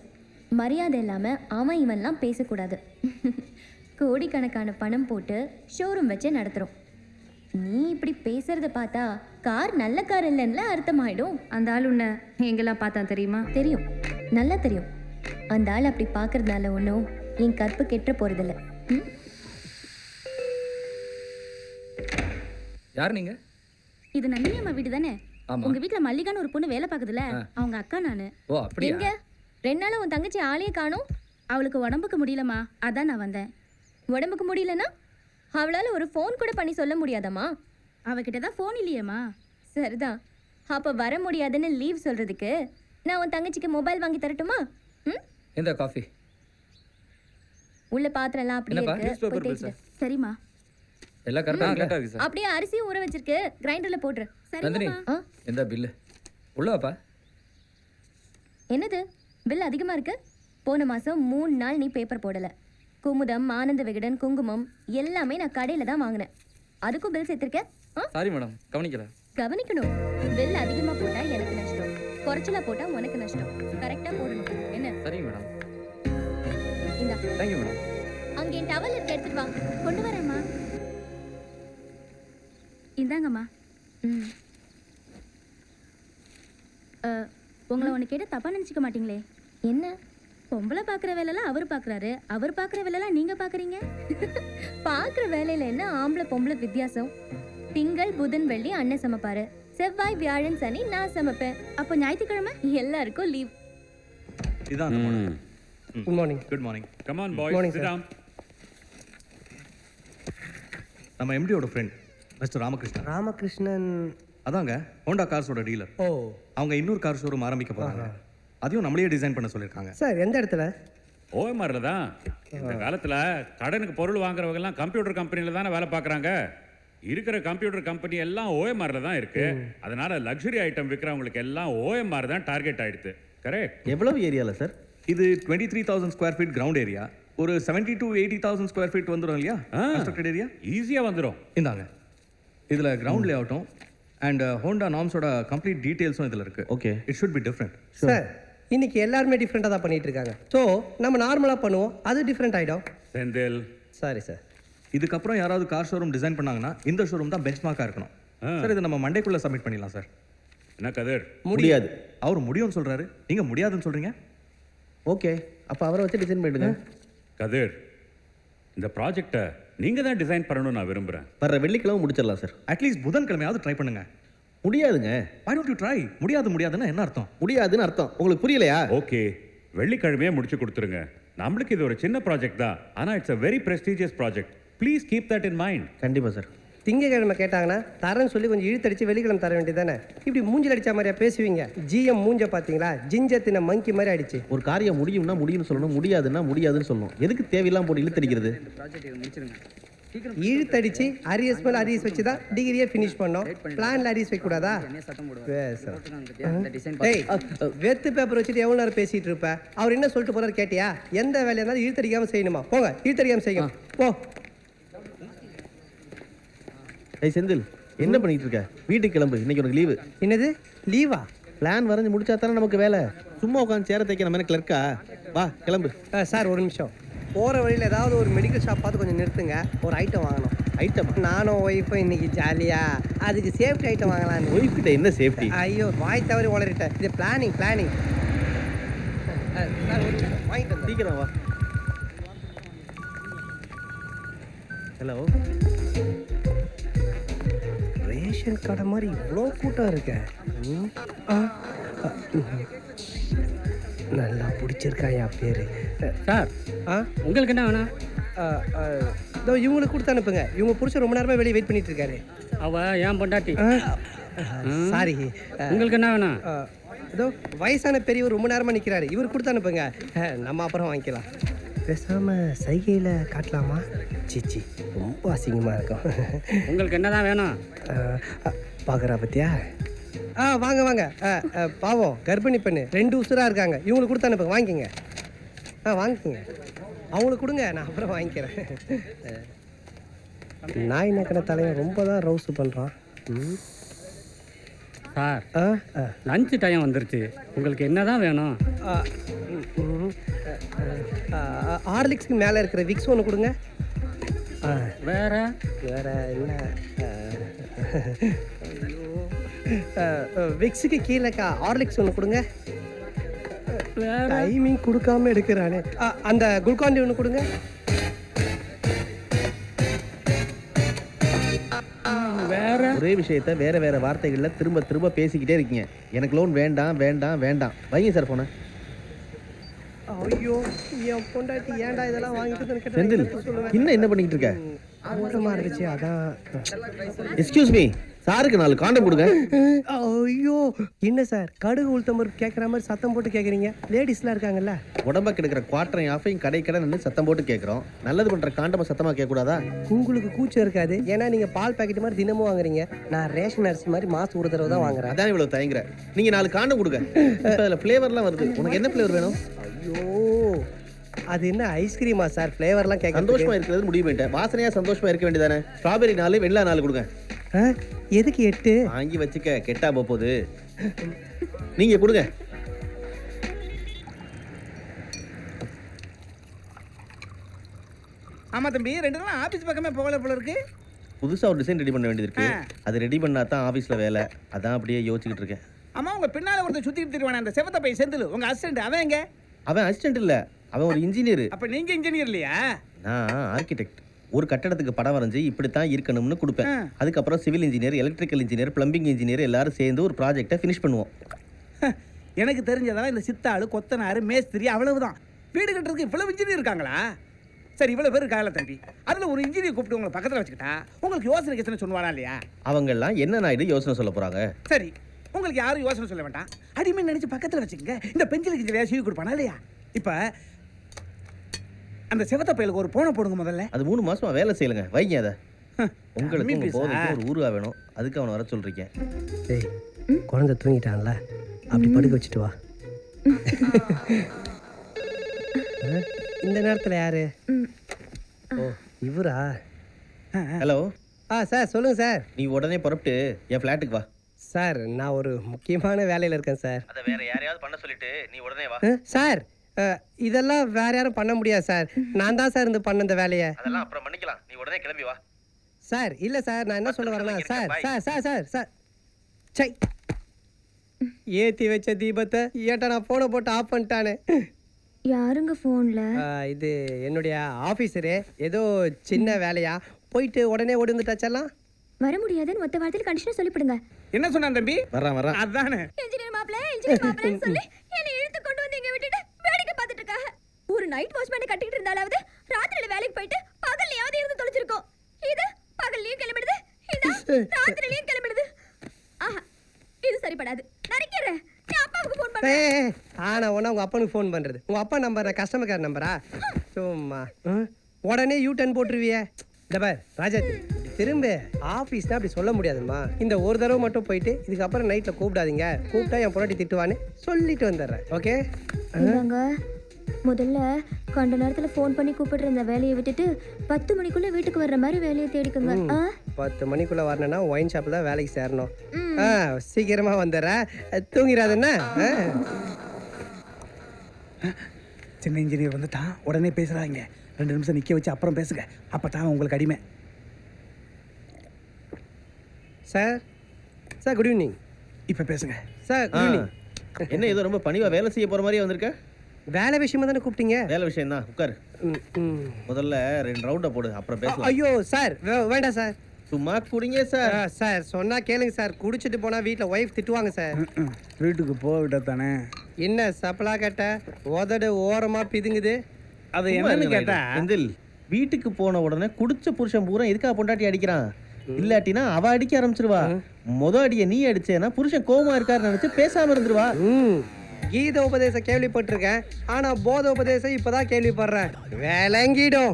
மரியாதை இல்லாமல் அவன் இவன்லாம் பேசக்கூடாது. கோடிக்கணக்கான பணம் போட்டு ஷோரூம் வச்சு நடத்துகிறோம். நீ இப்படி பேசுறத பார்த்தா கார் நல்ல கார் இல்லைன்னா அர்த்தமாயிடும். அந்த ஆள் உன்னை எங்கெல்லாம் பார்த்தா தெரியுமா? தெரியும், நல்லா தெரியும். அந்த ஆள் அப்படி பார்க்கறதுனால ஒன்றும் என் கற்பு கெட்ட போகிறதில்ல. யார் நீங்க? இது நந்தினி அம்மா வீடு தானே? ஆமா. உங்க வீட்ல மல்லிகான்னு ஒரு பொண்ணு வேலை பார்க்குதுல, அவங்க அக்கா நானு. ஓ அப்படியா? எங்க 2 நாளா உன் தங்கச்சி ஆளையே காணோம். அவளுக்கு உடம்புக்கு முடியலம்மா, அதான் நான் வந்தேன். உடம்புக்கு முடியலன்னா அவளால் ஒரு ஃபோன் கூட பண்ணி சொல்ல முடியாதம்மா? அவகிட்ட தான் ஃபோன் இல்லையேம்மா. சரிதான். அப்போ வர முடியாதுன்னு லீவ் சொல்கிறதுக்கு நான் உன் தங்கச்சிக்கு மொபைல் வாங்கி தரட்டுமா? ம், இந்த காஃபி. உள்ள பாத்திரம்லாம் அப்படியே என்னப்பா? இருக்கு, போய் தேய்ச்சிடு. சரிம்மா. எல்லாம் கரெக்டா இருக்கு சார். அப்படியே அரிசியும் ஊற வச்சிருக்கு, கிரைண்டர்ல போட்டுரு. நந்தினி, ஆ, இந்த பில்லு உள்ளவாப்பா. என்னது பில் அதிகமா இருக்கு? போன மாசம் 3 நாள் நீ பேப்பர் போடல. குமுதம், ஆனந்த விகடன், குங்குமம் எல்லாமே நான் கடையில தான் வாங்கினேன். அதுக்கும் பில் சேர்த்திருக்க? சாரி மேடம், கவனிக்கல. கவனிக்கணும். பில் அதிகமா போட்டா எனக்கு நஷ்டம், குறைச்சலா போட்டா உனக்கு நஷ்டம். கரெக்டா போடணும். என்ன? சரிங்க மேடம். இந்தா. Thank you madam. அங்கே என் டவல் இருக்கு, எடுத்துட்டு வா. கொண்டு வரேம்மா. இந்தாங்கம்மா. ம். உங்களை ஒன்று கேட்டு தப்பாக நினச்சிக்க மாட்டீங்களே? என்ன? பொம்பளை பார்க்குற வேலைலாம் அவர் பார்க்குறாரு, அவர் பார்க்குற வேலைலாம் நீங்கள் பார்க்குறீங்க. பார்க்குற வேலையில் என்ன ஆம்பளை பொம்பளை வித்தியாசம்? திங்கள் புதன் வெள்ளி அண்ணன் சமைப்பாரு, செவ்வாய் வியாழன் சனி நான் சமைப்பேன். அப்போ ஞாயிற்றுக்கிழமை எல்லாருக்கும் லீவ். இதான் good morning. Good morning. Come on Morning, boys, sit sir. Down. நம்ம எம்டியோட ஃப்ரெண்ட் மிஸ்டர் ராமகிருஷ்ணன். ராமகிருஷ்ணன். அதாங்க ஹோண்டா கார்ஸோட டீலர். ஓ அவங்க இன்னொரு கார் ஷோரூம் ஆரம்பிக்க போறாங்க. அதையும் நம்மளே டிசைன் பண்ண சொல்லியிருக்காங்க. சார், எந்த இடத்துல? ஓஎம்ஆர்ல தான். இந்த காலத்துல கடனுக்கு பொருள் வாங்குறவங்க எல்லாம் கம்ப்யூட்டர் கம்பெனில தானே வேலை பார்க்குறாங்க. இருக்கிற கம்ப்யூட்டர் கம்பெனி எல்லாம் ஓஎம்ஆர்ல தான் இருக்கு. அதனால லக்ஸுரி ஐட்டம் விற்கிறவங்களுக்கு எல்லாம் ஓஎம்ஆர் தான் டார்கெட் ஆயிடுது. கரெக்ட். எவ்வளவு ஏரியால சார்? இது 23,000 ஸ்கொயர் ஃபீட் கிரவுண்ட் ஏரியா. ஒரு 70 to 80,000 ஸ்கொயர் ஃபீட் வந்துடும் இல்லையா கன்ஸ்ட்ரக்டட் ஏரியா? ஈஸியா வந்துடும். இந்தாங்க, இதுல கிரவுண்ட் லே அவுட்டும் அண்ட் ஹோண்டா நார்ம்ஸோட கம்ப்ளீட் டீடைல்ஸும் இதுல இருக்கு. Okay. It should be different. Sir, இன்னைக்கு எல்லாருமே டிஃப்ரெண்டாக தான் பண்ணிட்டு இருக்காங்க. ஸோ நம்ம நார்மலாக பண்ணுவோம், அது டிஃப்ரெண்ட் ஆகிடும். Senthil, sorry sir. இதுக்கப்புறம் யாராவது கார் ஷோரூம் டிசைன் பண்ணாங்கன்னா இந்த ஷோரூம் தான் பெஞ்ச் மார்க்காக இருக்கணும். சார், இதை நம்ம மண்டேக்குள்ள சப்மிட் பண்ணிடலாம் சார். என்ன கதிர்? முடியாது. அவர் முடியும்னு சொல்றாரு, நீங்க முடியாதுன்னு சொல்றீங்க. ஓகே, அப்போ அவரை வச்சு டிசைன் பண்ணிடுங்க. கதிர், இந்த ப்ராஜெக்டை நீங்க தான் டிசைன் பண்ணணும்னு நான் விரும்புறேன். வர்ற வெள்ளிக்கிழமை முடிச்சிடலாம் சார். அட்லீஸ்ட் புதன்கிழமையாவது ட்ரை பண்ணுங்க. முடியாதுங்க. why don't you try? முடியாதுன்னா என்ன அர்த்தம்? முடியாதுன்னு அர்த்தம் உங்களுக்கு புரியலையா? ஓகே, வெள்ளிக்கிழமையே முடிச்சு கொடுத்துருங்க. நம்மளுக்கு இது ஒரு சின்ன ப்ராஜெக்ட் தான், ஆனா it's a very prestigious project. Please keep that in mind. கண்டிப்பா சார். திங்கக்கிழமை கேட்டாங்கன்னா தரேன்னு சொல்லி கொஞ்சம் இழுத்தடிச்சு வெள்ளிக்கிழமை தர வேண்டியதானே? இப்படி மூஞ்சில் அடிச்ச மாதிரியா பேசுவீங்க? ஜிஎம் மூஞ்ச பார்த்தீங்களா? ஜிஞ்சத்தின மங்கி மாதிரி அடிச்சு. ஒரு காரியம் முடியும்னா முடியும்னு சொல்லணும், முடியாதுன்னா முடியாதுன்னு சொல்லணும். எதுக்கு தேவையில்லாம் போட்டு இழுத்தடிக்கிறது? இழுத்தடிச்சு அரியஸ் மேல அரியஸ் வச்சு தான் டிகிரியே ஃபினிஷ் பண்ணோம். பிளான்ல அரியஸ் வைக்க கூடாதா? ஏய், வெத்து பேப்பர் வச்சுட்டு எவ்வளவு நேரம் பேசிட்டு இருப்ப? அவர் என்ன சொல்லிட்டு போறாரு கேட்டியா? எந்த வேலையா இருந்தாலும் இழுத்தடிக்காம செய்யணுமா? போங்க, இழுத்தடிக்காம செய்யும் போ. ஏய் செந்தில், என்ன பண்ணிட்டு இருக்க? வீட்டுக்கு கிளம்பு, இன்னைக்கு உனக்கு லீவு. என்னது லீவா? பிளான் வரைஞ்சு முடிச்சா தானே நமக்கு வேலை. சும்மா உட்காந்து சேர தைக்க நம்ம என்ன கிளர்க்கா? வா கிளம்பு. சார் ஒரு நிமிஷம். போகிற வழியில் ஏதாவது ஒரு மெடிக்கல் ஷாப் பார்த்து கொஞ்சம் நிறுத்துங்க. ஒரு ஐட்டம் வாங்கணும். ஐட்டம்? நானும் ஒய்ஃபும் இன்னைக்கு ஜாலியா அதுக்கு சேஃப்டி ஐட்டம் வாங்கலான்னு. ஒய்ஃப் கிட்ட என்ன சேஃப்டி? ஐயோ வாய் தவறி வளரிட்டேன். இது பிளானிங். வாங்கிட்டு சீக்கிரம் வா. ஹலோ. ரேஷன் கடை மாதிரி இவ்வளோ கூட்டம் இருக்க. நல்லா பிடிச்சிருக்காயா பேரு. சார் உங்களுக்கு என்ன வேணும்? இதோ இவங்களுக்கு கொடுத்து அனுப்புங்க. இவங்க புருஷன் ரொம்ப நேரமா வெளியே வெயிட் பண்ணிட்டு இருக்காரு. அவ ஏன் பொண்டாட்டி. சாரி. உங்களுக்கு என்ன வேணும்? இதோ வயசான பெரியவர் ரொம்ப நேரமா நிக்கிறாரு. இவர் கொடுத்து அனுப்புங்க, நம்ம அப்புறம் வாங்கிக்கலாம். பேசாம சைகையில காட்டலாமா? சிச்சி ரொம்ப அசிங்கமா இருக்கும். உங்களுக்கு என்னதான் வேணும்? பாக்குறா பத்தியா? வாங்க வாங்க. பாவம் கர்ப்பிணி பெண்ணு 2 உசுரா இருக்காங்க. இவங்களுக்கு கொடுத்து அனுப்புங்க, வாங்கிக்கங்க. வாங்கிக்கங்க. அவங்களுக்கு கொடுங்க, நான் அப்புறம் வாங்கிக்கிறேன். நாய் நக்கன தலையை ரொம்ப தான் ரவுஸ் பண்ணுறான். சார் லஞ்சு டைம் வந்துருச்சு, உங்களுக்கு என்னதான் வேணும்? ஹார்லிக்ஸ்க்கு மேலே இருக்கிற விக்ஸ் ஒன்று கொடுங்க. வேற வேற என்ன? விக்ஸுக்கு கீழேக்கா ஹார்லிக்ஸ் ஒன்று கொடுங்க. டைமிங் கொடுக்காம எடுக்கிறானே. அந்த குல்காண்டி ஒன்று கொடுங்க. வேற ஒரே விஷயத்த வேற வேற வார்த்தைகள்ல திரும்ப திரும்ப பேசிக்கிட்டே இருக்கீங்க. எனக்கு லோன் வேண்டாம் வேண்டாம் வேண்டாம். வைங்க சார் போன. ஐயோ என் பொண்டாட்டி ஏன்டா இதெல்லாம் வாங்கிட்டு செந்தில், இன்னும் என்ன பண்ணிட்டு இருக்க? ஓட்டமா இருந்துச்சு அதான். எக்ஸ்கியூஸ் மீ, சாருக்கு 4 காண்டம் கொடுங்க. ஐயோ என்ன சார் கடுகு உளுத்தம் பருப்பு கேட்குற மாதிரி சத்தம் போட்டு கேட்குறீங்க? லேடிஸ்லாம் இருக்காங்கல்ல. உடம்ப கெடுக்கிற குவார்டரையும் ஆஃபையும் கடை கடை நின்று சத்தம் போட்டு கேட்குறோம். நல்லது பண்ற காண்டமா சத்தமா கேட்கக்கூடாதா? உங்களுக்கு கூச்சம் இருக்காது, ஏன்னா நீங்க பால் பாக்கெட் மாதிரி தினமும் வாங்குறீங்க. நான் ரேஷன் அரிசி மாதிரி மாசம் ஒரு தடவை தான் வாங்குறேன். அதான் இவ்வளவு தயங்குற. நீங்க 4 காண்டம் கொடுங்க. இப்போ அதில் ஃப்ளேவர்லாம் வருது. உனக்கு என்ன ஃப்ளேவர் வேணும்? ஐயோ அது என்ன ஐஸ்கிரீமா சார்? ஃப்ளேவர்லாம் கேட்க சந்தோஷமா இருக்கிறது முடிவு பண்ணிட்டேன். வாசனையா சந்தோஷமா இருக்க வேண்டியதானே? ஸ்ட்ராபெரி 4, வெண்ணிலா 4 கொடுங்க. எதுக்கு 8? வாங்கி வச்சுக்க, கெட்டா போகுது. நீங்க கொடுங்க. ஆமா தம்பி, 2 நாள் ஆபீஸ் பக்கமே போகல போல இருக்கு. புதுசா ஒரு டிசைன் ரெடி பண்ண வேண்டியது இருக்கு. அது ரெடி பண்ணா தான் ஆபீஸ்ல வேலை. அதான் அப்படியே யோசிச்சுக்கிட்டு இருக்கேன். ஆமா, உங்க பின்னால ஒருத்தர் சுத்திட்டு திருவானே, அந்த செவத்த பை செந்தில், உங்க அசிஸ்டன்ட். அவன் எங்க? அவன் அசிஸ்டன்ட் இல்ல, அவன் ஒரு இன்ஜினியர். அப்ப நீங்க இன்ஜினியர் இல்லையா? நான் ஆர்கிடெக்ட். ஒரு கட்டடத்துக்கு படம் வரைஞ்சி இப்படித்தான் இருக்கணும்னு கொடுப்பேன். அதுக்கப்புறம் civil engineer, electrical engineer, plumbing engineer எல்லாரும் சேர்ந்து ஒரு ப்ராஜெக்டை ஃபினிஷ் பண்ணுவோம். எனக்கு தெரிஞ்சதெல்லாம் இந்த சித்தாளு, கொத்தனாரு, மேஸ்திரி அவ்வளவுதான். வீடு கட்டுறதுக்கு இவ்வளவு இன்ஜினியர் இருக்காங்களா? சரி, இவ்வளவு பேர் இருக்காங்களா தம்பி? அதுல ஒரு இன்ஜினியர் கூப்பிட்டு உங்களை பக்கத்துல வச்சுக்கிட்டா உங்களுக்கு யோசனை கேசனை சொல்லுவானா இல்லையா? அவங்க எல்லாம் என்ன நாயுடு யோசனை சொல்ல போறாங்க? சரி, உங்களுக்கு யாரும் யோசனை சொல்ல வேண்டாம். அடிமை நினைச்சு பக்கத்துல வச்சுக்கங்க. இந்த பெஞ்சிலுக்கு இன்ஜினியர் சீவி கொடுப்பானா இல்லையா? இப்ப அந்த செவத்த பயலுக்கு ஒரு போனை போடுங்க முதல்ல. அது 3 மாசமா வேலை செய்யலங்க. வைங்க அதை. உங்களுக்கு உங்க போதைக்கு ஒரு ஊருவா வேணும், அதுக்கு அவனை வர சொல்றீங்க. டேய், குழந்தை தூங்கிட்டான்ல, அப்படி படுக்க வச்சுட்டு வா. இந்த நேரத்துல யாரு? ஓ இவரா? ஹலோ. சார் சொல்லுங்க சார். நீ உடனே புறப்பட்டு என் ஃப்ளாட்டுக்கு வா. சார் நான் ஒரு முக்கியமான வேலையில இருக்கேன் சார். அதை வேற யாரையாவது பண்ண சொல்லிட்டு நீ உடனே வா. சார் இதெல்லாம் வேற யாரும் பண்ண முடியாது சார். நான் தான் சார் இருந்து பண்ண இந்த வேலையை. அதெல்லாம் அப்புறம் பண்ணிக்கலாம். நீ உடனே கிளம்பி வா. சார் இல்ல சார், நான் என்ன சொல்ல வரேன்னா sir sir sir sir sir சை, ஏத்தி வச்ச தீபத்தை ஏட்டா நான் போனை போட்டு ஆஃப் பண்ணிட்டானே. யாருங்க ஃபோன்ல? இது என்னுடைய ஆஃபீஸரு. ஏதோ சின்ன வேலையா போயிட்டு உடனே ஓடுந்துட்டாச்செல்லாம். வர முடியாதுன்னு மொத்த வார்த்தையில கண்டிஷன் சொல்லிவிடுங்க. என்ன சொன்னான் தம்பி? வரான். அதானே இன்ஜினியர் மாப்ளன்னு சொல்லி என்னை இழுத்து கொண்டு வந்து இங்க விட்டுட்டு வேடிக்கை பார்த்துட்டு இருக்காங்க. ஒரு நைட் வாட்ச்மேனை கட்டிட்டு இருந்தாலாவது ராத்திரியில வேலைக்கு போயிட்டு பகல்லையாவது இருந்து தொலைச்சிருக்கோம். இது பகல்லையும் கிளம்பிடுது, ராத்திரிலயும் கிளம்பிடுது. ஆஹா, இது சரிப்படாது. நரிக்கிறேன். நான் அப்பாவுக்கு ஃபோன் பண்றேன். ஏய் ஆனா உடனே உங்க அப்பனுக்கு ஃபோன் பண்றது. உங்க அப்பா நம்பர் கஸ்டமர் கேர் நம்பரா? சும்மா உடனே U-turn போட்டுருவியே. இந்த பார் ராஜாத்தி, திரும்ப ஆஃபீஸ்னா அப்படி சொல்ல முடியாதும்மா. இந்த ஒரு தடவை மட்டும் போயிட்டு இதுக்கப்புறம் நைட்டில் கூப்பிடாதீங்க, கூப்பிட்டா என் பொண்டாட்டி திட்டுவான்னு சொல்லிட்டு வந்துடுறேன். ஓகே? இவங்க முதல்ல கண்ட நேரத்தில் ஃபோன் பண்ணி கூப்பிடுற இந்த வேலையை விட்டுட்டு 10 மணிக்குள்ள வீட்டுக்கு வர்ற மாதிரி வேலையை தேடிக்குங்க. 10 மணிக்குள்ள வரணும்னா ஒயின் ஷாப்பில் தான் வேலைக்கு சேரணும். சீக்கிரமா வந்துடுறேன், தூங்கிறாதுன்னா. சின்ன இன்ஜினியர் வந்துட்டான், உடனே பேசுகிறாங்க. 2 நிமிஷம் நிற்க வச்சு அப்புறம் பேசுங்க, அப்போ தான் உங்களுக்கு அடிமை. Sir sir good evening. இப்போ பேசுங்க சார் குட் ஈவினிங். என்ன ஏதோ ரொம்ப பணிவா வேலை செய்ய போற மாதிரியே வந்திருக்க? வேலை விஷயமா தானே கூப்பிட்டீங்க? வேலை விஷயம் தான், உட்காரு. முதல்ல 2 ரவுண்டை போடு, அப்புறம் பேசலாம். ஐயோ சார் வேண்டாம் சார். சும்மா குடிங்க சார். சார் சொன்னா கேளுங்க சார், குடிச்சிட்டு போனா வீட்டில் ஒய்ஃப் திட்டுவாங்க சார். வீட்டுக்கு போக விட தானே. என்ன சப்பலா கேட்ட, உதடு ஓரமா பிதுங்குது. அது என்னன்னு கேட்டா, செந்தில் வீட்டுக்கு போன உடனே குடிச்ச புருஷன் பூரா எதுக்காக பொண்டாட்டி அடிக்கிறான்? இல்லாட்டினா அவ அடிக்க ஆரம்பிச்சிருவா. அடிய நீ அடிச்சேன்னா புருஷன் கோவமா இருக்காரு நினைச்சு பேசாம இருந்துருவா. கீத உபதேசம் கேள்விப்பட்டிருக்கேன், ஆனா போத உபதேசம் இப்பதான் கேள்விப்படுறேன். வேலைங்கிடும்.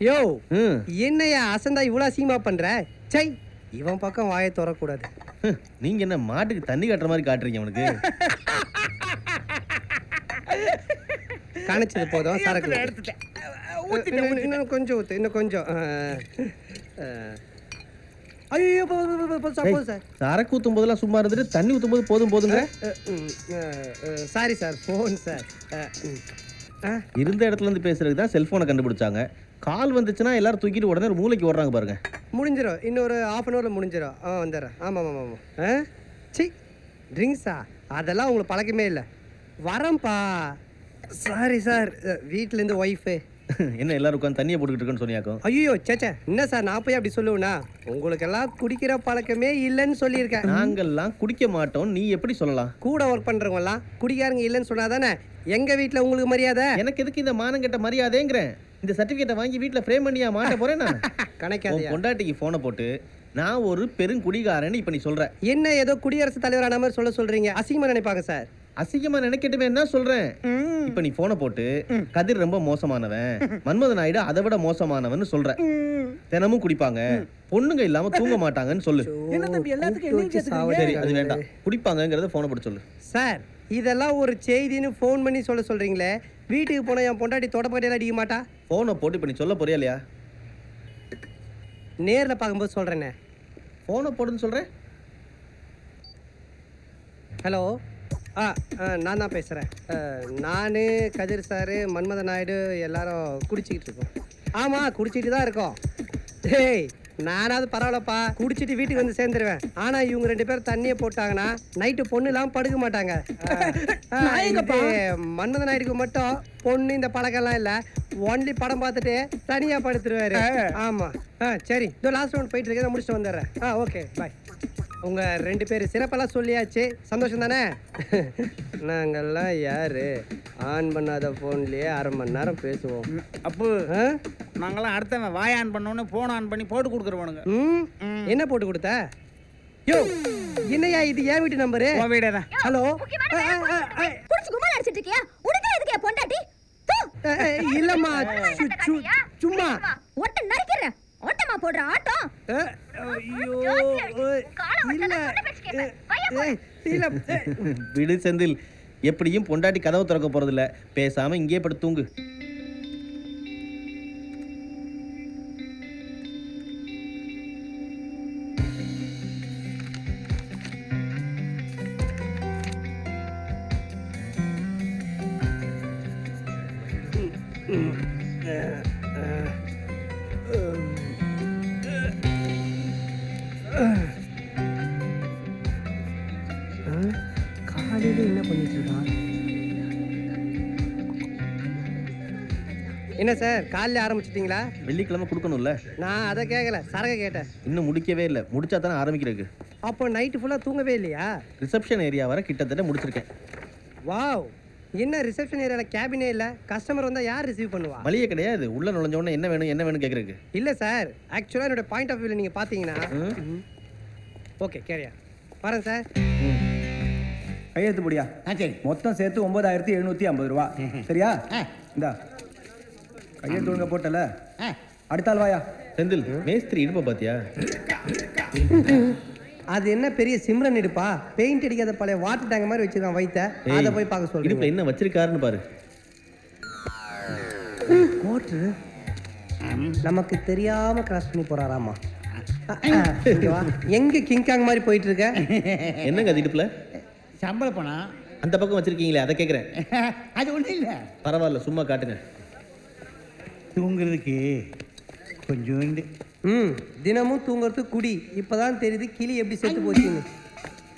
யோ என்னையா அசந்தா இவ்வளவு சீமா பண்ற? சை, இவன் பக்கம் வாயை திறக்கூடாது. நீங்க என்ன மாட்டுக்கு தண்ணி காட்டுற மாதிரி காட்டுறீங்க அவனுக்கு? காணிச்சது போதும், சரக்கு இன்னும் கொஞ்சம் ஊத்து, இன்னும் கொஞ்சம். ஐயோ சார், சரக்கு ஊத்தும் போதெல்லாம் சும்மா இருந்துட்டு தண்ணி ஊத்தும் போது போதும் போதுங்க. Sorry sir, phone sir. இருந்த இடத்துல இருந்து பேசுறதுக்கு தான் செல்போனை கண்டுபிடிச்சாங்க. கால் வந்துச்சுன்னா எல்லாரும் தூக்கிட்டு உடனே ஒரு மூளைக்கு ஓடுறாங்க பாருங்க. முடிஞ்சிடும், இன்னொரு 1/2 hour முடிஞ்சிடும். வந்துடுறேன். ஆமாம் ஆமாம் ஆமாம். சி ட்ரிங்க்ஸா? அதெல்லாம் உங்களுக்கு பழக்கமே இல்லை. வரேன்ப்பா. சாரி சார், வீட்டிலேருந்து ஒய்ஃபு. என்ன எல்லாரும் உட்காந்து தண்ணியை போட்டுக்கிட்டு இருக்குன்னு சொன்னியாக்கும்? ஐயோ சேச்சே, என்ன சார் நான் போய் அப்படி சொல்லுவேண்ணா? உங்களுக்கெல்லாம் குடிக்கிற பழக்கமே இல்லைன்னு சொல்லியிருக்கேன். நாங்கள்லாம் குடிக்க மாட்டோம், நீ எப்படி சொல்லலாம்? கூட ஒர்க் பண்ணுறவங்கலாம் குடிக்காரங்க இல்லைன்னு சொன்னாதானே எங்கள் வீட்டில் உங்களுக்கு மரியாதை. எனக்கு எதுக்கு இந்த மானங்கெட்ட மரியாதைங்கிறேன்? இந்த சர்டிஃபிகேட்டை வாங்கி வீட்டில் ஃப்ரேம் பண்ணியா மாட்ட போறேன் நான்? கணக்காது. பொண்டாட்டிக்கு ஃபோனை போட்டு நான் ஒரு பெருங்குடிகாரன்னு இப்போ நீ சொல்ற. என்ன ஏதோ குடியரசுத் தலைவரான மாதிரி சொல்றீங்க? அசிங்கமாக நினைப்பாங்க சார். அசிங்கமா நினைக்கட்டுமே என்ன சொல்றேன். இப்ப நீ போனை போட்டு கதிர் ரொம்ப மோசமானவன், மன்மத நாயுடு அதை விட மோசமானவன் சொல்ற. தினமும் குடிப்பாங்க, பொண்ணுங்க இல்லாம தூங்க மாட்டாங்கன்னு சொல்லு. சரி அது வேண்டாம், குடிப்பாங்கங்கறத போனை போட்டு சொல்லு. சார் இதெல்லாம் ஒரு செய்தின்னு ஃபோன் பண்ணி சொல்றீங்களே, வீட்டுக்கு போனா என் பொண்டாட்டி தொடப்படியெல்லாம் அடிக்க மாட்டா? போனை போட்டு இப்ப நீ சொல்ல போறியா இல்லையா? நேர்ல பார்க்கும்போது சொல்றேனே. போனை போடுன்னு சொல்றேன். ஹலோ, நான் தான் பேசுகிறேன். நான், கதிர் சார், மன்மத நாயுடு எல்லாரும் குடிச்சிக்கிட்டு இருக்கோம். ஆமாம் குடிச்சிட்டு தான் இருக்கோம். டேய் நானாவது பரவாயில்லப்பா, குடிச்சிட்டு வீட்டுக்கு வந்து சேர்ந்துருவேன். ஆனால் இவங்க 2 பேரும் தண்ணியை போட்டாங்கன்னா நைட்டு பொண்ணு இல்லாமல் படுக்க மாட்டாங்க. மன்மத நாயுடுக்கு மட்டும் பொண்ணு இந்த பழக்கம்லாம் இல்லை, ஒன்லி படம் பார்த்துட்டு தனியாக படுத்துருவாரு. ஆமாம் சரி, இதோ லாஸ்ட் ரவுண்ட் போயிட்டு இருக்கேன், முடிச்சுட்டு வந்துடுறேன். Okay bye. உங்கள் 2 பேர் சிறப்பெல்லாம் சொல்லியாச்சு, சந்தோஷம் தானே? நாங்கள்லாம் யார்? ஆன் பண்ணாத ஃபோன்லேயே 1/2 மணி நேரம் பேசுவோம். அப்போ நாங்களாம் அடுத்தவன் வாய் ஆன் பண்ணோன்னு ஃபோன் ஆன் பண்ணி போட்டு கொடுக்குறவானுங்க. என்ன போட்டு கொடுத்த? யோ என்னையா இது என் வீட்டு நம்பரு? வீடே தான். ஹலோ, குடிச்சு குமார் அடிச்சிட்டு இருக்கியா? உனக்கு எதுக்கு பொண்டாட்டி? இல்லம்மா சும்மா ஒட்ட நரிக்கிறேன். ஓட்டமா போடுற ஆட்டம். விடு செந்தில், எப்படியும் பொண்டாட்டி கதவை திறக்க போறது இல்ல, பேசாம இங்கே படுத்து தூங்கு. காலையில் என்ன பண்ணிட்டு இருக்கான்? என்ன சார் காலையில் ஆரம்பிச்சிட்டிங்களா? வெள்ளிக்கிழமை கொடுக்கணும்ல. நான் அதை கேட்கல, சரக கேட்டேன். இன்னும் முடிக்கவே இல்லை, முடிச்சா தானே ஆரம்பிக்கிறதுக்கு. அப்போ நைட்டு ஃபுல்லாக தூங்கவே இல்லையா? ரிசப்ஷன் ஏரியா வர கிட்டத்தட்ட முடிச்சிருக்கேன். வாவ், என்ன ரிசப்ஷன் ஏரியால கேபினே இல்ல, கஸ்டமர் வந்தா யார் ரிசீவ் பண்ணுவா? வழியே கிடையாது. உள்ள நுழைஞ்ச உடனே என்ன வேணும் கேக்குறதுக்கு. இல்ல சார், ஆக்சுவலா என்னோட பாயிண்ட் ஆஃப் வியூல நீங்க பாத்தீங்கன்னா ஓகே கேரியா வரேன் சார். கையெழுத்து முடியா? சரி. மொத்தம் சேர்த்து 9750 ரூபா. சரியா? இந்தா கையெழுத்து ஒழுங்கா போட்டல. அடுத்த ஆள் வாயா. செந்தில், மேஸ்திரி இடுப்ப பாத்தியா? அது என்ன பெரிய சிம்ரன் இடுப்பா? பெயிண்ட் அடிக்காத பழைய வாட்டர் டேங்க் மாதிரி வச்சிருக்கான் வைத்த. அத போய் பார்க்க சொல்றேன். இடுப்புல என்ன வச்சிருக்காருன்னு பாரு. கோட்ரு நமக்கு தெரியாம கிராஸ் பண்ணி போறாராமா. எங்க கிங்காங் மாதிரி போயிட்டு இருக்க? என்னங்க அது இடுப்புல? சம்பள பணம். அந்த பக்கம் வச்சிருக்கீங்களே, அதை கேக்குறேன். அது ஒண்ணும் இல்ல. பரவாயில்ல, சும்மா காட்டுங்க. தூங்குறதுக்கு கொஞ்சோண்டு. தினமும் தூங்குறது குடி. இப்பதான் தெரியுது கிளி எப்படி செத்து போச்சுன்னு.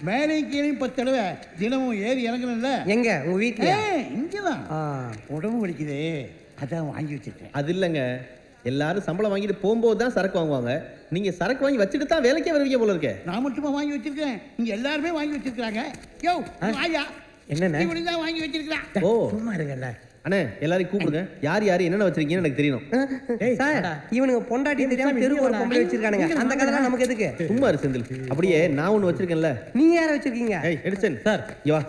மேலையும் கீழையும் 10 தடவை தினமும் ஏறி இறங்கணும்ல. எங்க உங்க வீட்டுல? இங்கதான். உடம்பு வலிக்குது, அதான் வாங்கி வச்சிருக்கேன். அது இல்லைங்க, எல்லாரும் சம்பளம் வாங்கிட்டு போகும்போது தான் சரக்கு வாங்குவாங்க. நீங்க சரக்கு வாங்கி வச்சுட்டு தான் வேலைக்கே வருவீங்க போல இருக்கே. நான் மட்டுமா வாங்கி வச்சிருக்கேன்? இங்க எல்லாருமே வாங்கி வச்சிருக்காங்க. யோ ஆயா, என்னண்ணே இவனு தான் வாங்கி வச்சிருக்கான். ஓ சும்மா இருங்கல்ல அண்ணே, எல்லாரையும் கூப்பிடுங்க. யார் என்னென்ன வச்சிருக்கீங்கன்னு எனக்கு தெரியணும். சார், இவனுங்க பொண்டாட்டி தெரியாம தெரு ஒரு பொம்பளை வச்சிருக்கானுங்க. அந்த கதைலாம் நமக்கு எதுக்கு? சும்மா இரு செந்தில். அப்படியே நான் ஒண்ணு வச்சிருக்கேன்ல. நீங்க யார வச்சிருக்கீங்க? ஏய் எடிசன் சார், இங்க வா.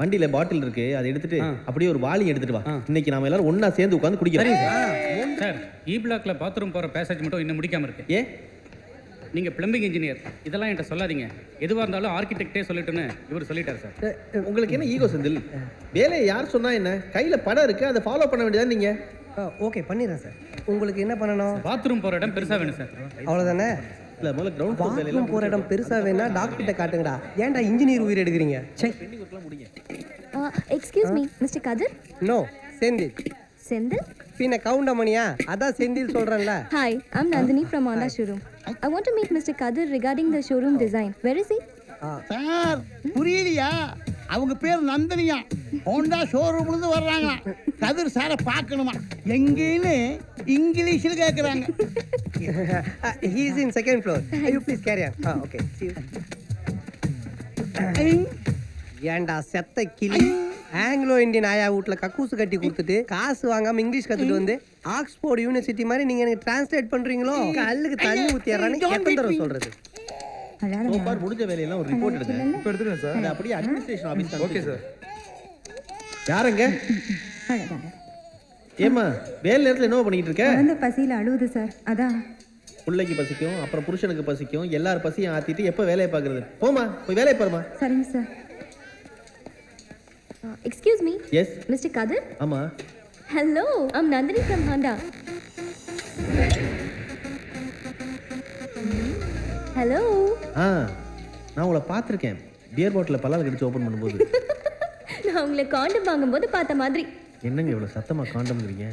வண்டியில பாட்டில் இருக்கு, அதை எடுத்துட்டு அப்படியே ஒரு வாளி எடுத்துட்டு வா. இன்னைக்கு நாம எல்லாரும் ஒண்ணா சேர்ந்து உட்கார்ந்து குடிக்கிறோம். சார், இ பிளாக்ல பாத்ரூம் போற பேசேஜ் மட்டும் இன்னும் முடிக்காம இருக்கு. ஏ, நீங்க பிளம்பிங் இன்ஜினியர், இதெல்லாம் என்கிட்ட சொல்லாதீங்க. எதுவா இருந்தாலும் ஆர்கிடெக்டே சொல்லிட்டுன்னு இவர் சொல்லிட்டாரு சார். உங்களுக்கு என்ன ஈகோ செந்தில்? வேலையை யார் சொன்னா என்ன? கையில படம் இருக்கு, அதை ஃபாலோ பண்ண வேண்டியதா நீங்க. ஓகே பண்ணிடுறேன் சார். உங்களுக்கு என்ன பண்ணணும்? பாத்ரூம் போற இடம் பெருசா வேணும் சார். அவ்வளவுதானே? இல்ல, முதல்ல கிரவுண்ட் ஃப்ளோர் பாத்ரூம் வேலையெல்லாம் போற இடம் பெருசா வேணா டாக்டர் கிட்ட காட்டுங்கடா. ஏன்டா இன்ஜினியர் உயிர் எடுக்கிறீங்க? எக்ஸ்கியூஸ் மீ மிஸ்டர் கதிர். நோ, செந்தில். செந்தில்? பின்ன கவுண்டமணியா? அதான் செந்தில் சொல்றேன்ல. Hi, I'm Nandini from Honda showroom. I want to meet Mr. Kadir regarding the showroom design. Where is he? Sir, புரியலையா? அவங்க பேர் நந்தினியா. ஹோண்டா ஷோரூம்ல இருந்து வர்றாங்க. கதிர் சாரை பார்க்கணுமா? எங்கேன்னு இங்கிலீஷ்ல கேக்குறாங்க. He is in second floor. You please carry on. Okay. See you. ஏண்டா செத்த கிளி, ஆங்கிலோ இந்தியன் ஆயா வீட்ல கக்கூசு கட்டி கொடுத்துட்டு காசு வாங்காம இங்கிலீஷ் கத்துட்டு வந்து ஆக்ஸ்போர்ட் யூனிவர்சிட்டி மாதிரி நீங்க எனக்கு டிரான்ஸ்லேட் பண்றீங்களோ? கல்லுக்கு தண்ணி ஊத்திடுறான்னு எத்தனை தடவை சொல்றது? சோபார் முடிஞ்ச வேலையெல்லாம் ஒரு ரிப்போர்ட் எடுங்க. இப்போ எடுத்துருங்க சார். அது அப்படியே அட்மினிஸ்ட்ரேஷன் ஆபீஸ். Okay sir. யாருங்க? ஏமா, வேலை நேரத்துல என்ன பண்ணிட்டு இருக்க? குழந்தை பசியில அழுவுது சார், அதான். பிள்ளைக்கு பசிக்கும், அப்புறம் புருஷனுக்கு பசிக்கும், எல்லாரும் பசியும் ஆத்திட்டு எப்ப வேலையை பாக்குறது? போமா, போய் வேலையை பாருமா. சரிங்க sir. Excuse me. Yes. Mr. Kadir? ஆமா. Hello, I'm Nandini from Honda. Hello. நான் உங்களை பார்த்துருக்கேன். பியர் பாட்டில் பல்லால் கடிச்சு ஓப்பன் பண்ணும்போது. நான் உங்களை காண்டம் வாங்கும்போது பார்த்த மாதிரி. என்னங்க இவ்வளோ சத்தமாக காண்டம்ங்கிறீங்க?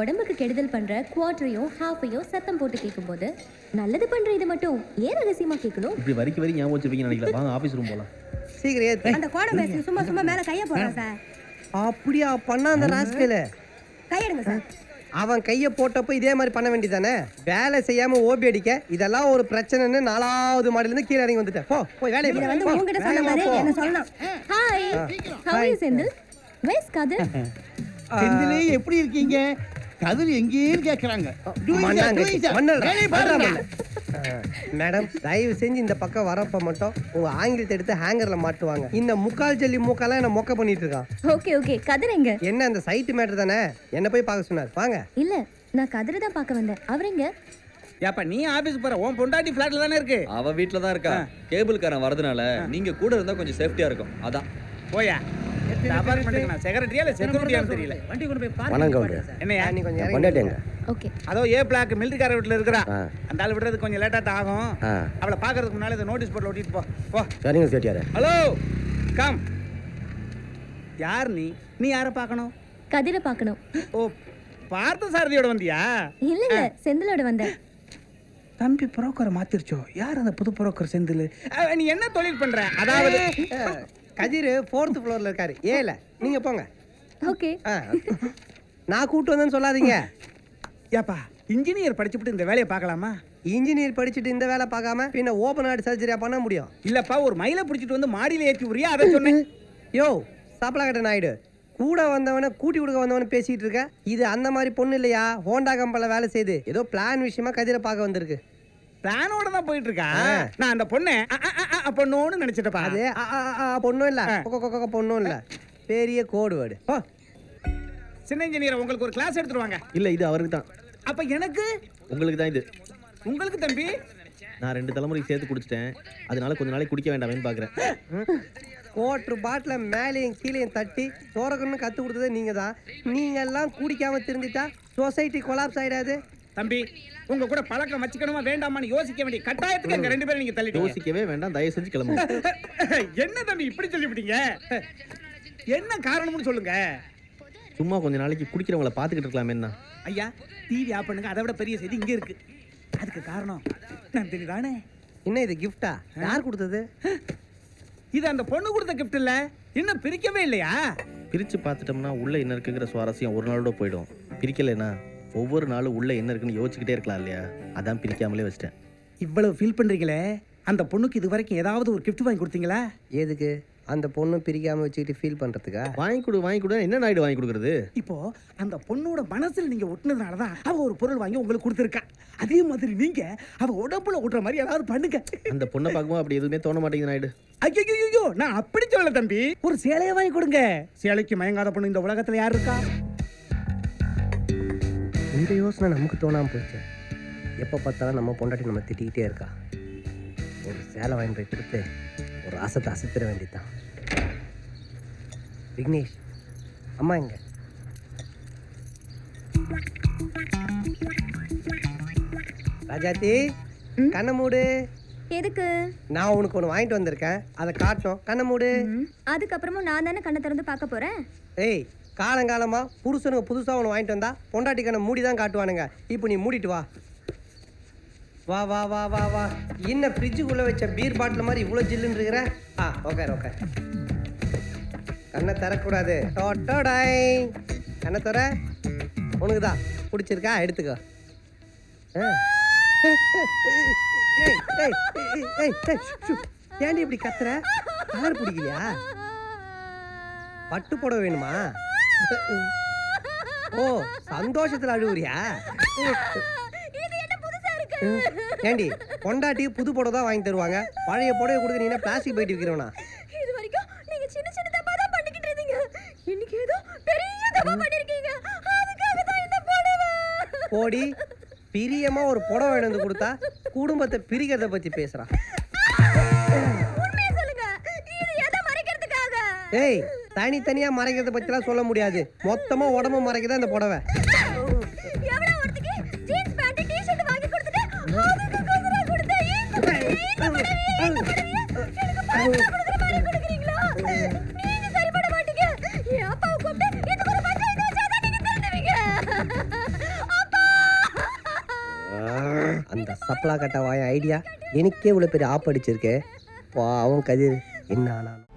உடம்புக்கு கெடுதல் பண்ற குவார்டரையும் ஹாஃபையோ சத்தம் போட்டு கேட்கும்போது நல்லது பண்ற இது மட்டும் ஏன் ரகசியமா கேட்கணும்? இப்படி வரி ஞாபகம் வச்சிருப்பீங்க நினைக்கல. வாங்க ஆஃபீஸ் ரூம் போகலாம். சீக்கிரம் அந்த கோடை பேசி சும்மா மேல கைய போடுறேன் சார். அப்படியா பண்ணா அந்த ராஸ்கேல? கையெடுங்க சார். அவன் கையை போட்டப்போ இதே மாதிரி பண்ண வேண்டியதானே? வேலை செய்யாம ஓபி அடிக்க இதெல்லாம் ஒரு பிரச்சனைன்னு 4வது மாடில இருந்து கீழே இறங்கி வந்துட்டேன். போய் வேலையை இத வந்து உன்கிட்ட சொன்ன மாதிரி என்ன சொல்லணும். Hi, how are you Senthil? Where's Kadir? செந்திலே எப்படி இருக்கீங்க? கதிர் எங்கேன்னு கேக்குறாங்க. மேடம், தயவு செஞ்சு இந்த பக்கம் வரப்ப மட்டும் உங்க ஆங்கிலத்தை எடுத்து ஹேங்கர்ல மாட்டுவாங்க. இந்த முக்கால் ஜல்லி மூக்கெல்லாம் என்ன மொக்க பண்ணிட்டு இருக்கான். ஓகே கதிர் எங்க? என்ன அந்த சைட் மேட்டர் தானே, என்ன போய் பார்க்க சொன்னார். வாங்க. இல்ல, நான் கதிரை தான் பார்க்க வந்தேன். அவர் எங்க? ஏப்பா நீ ஆபீஸ் போற? உன் பொண்டாட்டி ஃபிளாட்ல தானே இருக்கு. அவ வீட்ல தான் இருக்கா. கேபிள்காரன் வரதுனால நீங்க கூட இருந்தா கொஞ்சம் சேஃப்டியா இருக்கும். அதான் போயா. அபார்ட்மெண்ட்டுக்கு நான் செக்ரட்டரியா இல்ல செக்யூரிட்டியான்னு தெரியல. வண்டி கொண்டு போய் என்னையா நீ கொஞ்சம் இறங்கி. ஓகே. அதோ ஏ பிளாக் மிலிட்டரிக்கார வீட்டுல இருக்கறா. அந்த ஆள் விடுறது கொஞ்சம் லேட்டா தான் ஆகும். அவளை பாக்குறதுக்கு முன்னால இந்த நோட்டீஸ் போர்ட்ல ஒட்டிட்டு போ. சரிங்க சேட்டியாரே. Hello come. யார் நீ? நீ யாரை பார்க்கணும்? கதிரை பார்க்கணும். ஓ, பார்த்த சாரதியோட வந்தியா? இல்ல, செந்திலோட வந்தேன். தம்பி புரோக்கரை மாத்திருச்சோ? யார் அந்த புது புரோக்கர் செந்தில்? நீ என்ன தொழில் பண்ற? அதாவது கதிர் 4th ஃப்ளோர்ல இருக்காரு. ஏல நீங்க போங்க. ஓகே. நான் கூட்டு வந்தேன்னு சொல்லாதீங்க. ஏப்பா, இன்ஜினியர் படிச்சுட்டு இந்த வேலையை பார்க்கலாமா? இன்ஜினியர் படிச்சுட்டு இந்த வேலை பார்க்காம பின்ன ஓபன் ஹார்ட் சர்ஜரியா பண்ண முடியும்? இல்லப்பா, ஒரு மயிலை பிடிச்சிட்டு வந்து மாடியில ஏற்றி உரியா, அதை சொன்னேன். யோ சாப்பிடா கட்ட நாயுடு, கூட வந்தவன கூட்டி கொடுக்க வந்தவன பேசிட்டு இருக்க. இது அந்த மாதிரி பொண்ணு இல்லையா, ஹோண்டா கம்பெனில வேலை செய்யுது. ஏதோ பிளான் விஷயமா கதிரை பார்க்க வந்திருக்கு. பிளானோட தான் போயிட்டு இருக்கா. நான் அந்த பொண்ணை பொண்ணோன்னு நினைச்சிட்டப்பா. அது பொண்ணும் இல்ல, பொண்ணும் இல்ல, பெரிய கோடு வேர்டு. சின்ன இன்ஜினியர் உங்களுக்கு ஒரு கிளாஸ் எடுத்துருவாங்க. இல்ல இது அவருக்கு தான். அப்ப எனக்கு உங்களுக்கு தான் இது. உங்களுக்கு தம்பி நான் 2 தலைமுறைக்கு சேர்த்து குடிச்சிட்டேன், அதனால கொஞ்ச நாளைக்கு குடிக்க வேண்டாமேன்னு பாக்குறேன். கோட்ரு பாட்டில மேலேயும் கீழேயும் தட்டி தோறக்கணும்னு கத்து கொடுத்ததே நீங்க தான். நீங்க எல்லாம் குடிக்காம திருந்திட்டா சொசைட்டி கொலாப்ஸ் ஆயிடாது. தம்பி உங்க கூட பழக்கம் வச்சுக்கணுமா வேண்டாமான்னு யோசிக்க வேண்டிய கட்டாயத்துக்கு எங்க 2 பேரும் நீங்க தள்ளிட்டீங்க. யோசிக்கவே வேண்டாம், தயவு செஞ்சு கிளம்புங்க. என்ன தம்பி இப்படி சொல்லிவிட்டீங்க? என்ன காரணம்னு சொல்லுங்க. சும்மா கொஞ்ச நாளைக்கு குடிக்கிறவங்கள பாத்துக்கிட்டு இருக்கலாமே என்ன? ஐயா டிவி ஆஃப் பண்ணுங்க, அதை விட பெரிய செய்தி இங்க இருக்கு. அதுக்கு காரணம் நந்தினி தானே. என்ன இது கிஃப்டா? யார் கொடுத்தது? இது அந்த பொண்ணு கொடுத்த கிஃப்ட் இல்ல. இன்னும் பிரிக்கவே இல்லையா? பிரிச்சு பார்த்துட்டோம்னா உள்ள என்ன இருக்குங்கிற சுவாரஸ்யம் ஒரு நாளோட போயிடும். பிரிக்கலைன்னா ஒவ்வொரு நாளும் உள்ள என்ன இருக்குன்னு யோசிச்சுக்கிட்டே இருக்கலாம் இல்லையா, அதான் பிரிக்காமலே வச்சிட்டேன். இவ்வளவு ஃபீல் பண்றீங்களே, அந்த பொண்ணுக்கு இது வரைக்கும் ஏதாவது ஒரு கிஃப்ட் வாங்கி கொடுத்தீங்களா? எதுக்கு? அந்த பொண்ணு பிரிக்காம வச்சுக்கிட்டு ஃபீல் பண்றதுக்கா? வாங்கி கொடு என்ன நாயுடு வாங்கி கொடுக்குறது? இப்போ அந்த பொண்ணோட மனசுல நீங்க ஒட்டுனதுனால தான் அவ ஒரு பொருள் வாங்கி உங்களுக்கு கொடுத்துருக்கா. அதே மாதிரி நீங்க அவ உடம்புல ஓட்டுற மாதிரி ஏதாவது பண்ணுங்க. அந்த பொண்ணை பார்க்கும்போது அப்படி எதுவுமே தோண மாட்டேங்குது நாயுடு. ஐயோ நான் அப்படி சொல்லல தம்பி. ஒரு சேலையை வாங்கி கொடுங்க. சேலைக்கு மயங்காத பொண்ணு இந்த உலகத்துல யார் இருக்கா? இந்த யோசனை நமக்கு தோணாம போச்சு. எப்போ பார்த்தாலும் நம்ம பொண்டாட்டி நம்ம திட்டிக்கிட்டே இருக்கா. ஒரு சேலை வாங்கி போய் கொடுத்து ஒரு ஆசத்தை அசத்திர வேண்டியதுதான். விக்னேஷ், அம்மா எங்க? ராஜாத்தி, கண்ணை மூடு. எதுக்கு? நான் உனக்கு ஒன்று வாங்கிட்டு வந்திருக்கேன், அதை காட்டணும். கண்ணை மூடு. அதுக்கப்புறமும் நான் தானே கண்ணை திறந்து பார்க்க போறேன். ஏய், காலங்காலமா புருஷனுக்கு புதுசாக ஒன்று வாங்கிட்டு வந்தா பொண்டாட்டி கண்ணை மூடி தான் காட்டுவானுங்க. இப்போ நீ மூடிட்டு வா. வா வா வா வா வா. என்ன ஃப்ரிட்ஜுக்குள்ளே வச்ச பீர் பாட்டில் மாதிரி இவ்வளோ ஜில்லுன்னு இருக்கிற? ஓகே. கண்ணை தரக்கூடாது. டோட்டோடாய். கண்ணை தர. உனக்கு தான் பிடிச்சிருக்கா? எடுத்துக்கோ. ஏன்டி இப்படி கத்துற? கலர் பிடிக்கலையா? பட்டு புடவை வேணுமா? ஓ, சந்தோஷத்துல அழுவுறியா? ஏண்டி பொண்டாட்டி புது புடவை தான் வாங்கி தருவாங்க, பழைய புடவை கொடுக்க நீ என்ன பிளாஸ்டிக் பைட்டு விற்கிறோனா? இது வரைக்கும் நீங்க சின்ன சின்ன தப்பா தான் பண்ணிக்கிட்டு இருந்தீங்க. இன்னைக்கு ஏதோ பெரிய தப்பா பண்ணிருக்கீங்க. அதுக்காக தான் இந்த புடவை. போடி, பிரியமா ஒரு புடவை வேணும் வந்து கொடுத்தா குடும்பத்தை பிரிக்கிறத பத்தி பேசுறான். உண்மையை சொல்லுங்க, இது எதை மறைக்கிறதுக்காக? ஏய், தனித்தனியா மறைக்கிறத பத்திலாம் சொல்ல முடியாது. மொத்தமா உடம்பு மறைக்கதான் இந்த புடவை. எவ்வளவு ஒருத்திக்கு ஜீன்ஸ் பேண்ட் டி-ஷர்ட் வாங்கி கொடுத்துட்டு அதுக்கு கசரா கொடுத்த இந்த புடவையை எனக்கு பணத்தை கொடுக்குற மாதிரி கொடுக்குறீங்களா? நீங்க சரிபட மாட்டீங்க. என் அப்பாவை கூப்பிட்டு இதுக்கு ஒரு பஞ்சாயத்து வச்சாதான் நீங்க திருந்துவீங்க. அப்பா! அந்த சப்ளா கட்ட வாய ஐடியா எனக்கே இவ்வளவு பெரிய ஆப் அடிச்சிருக்கே. பாவம் கதிர், என்ன ஆனாலும்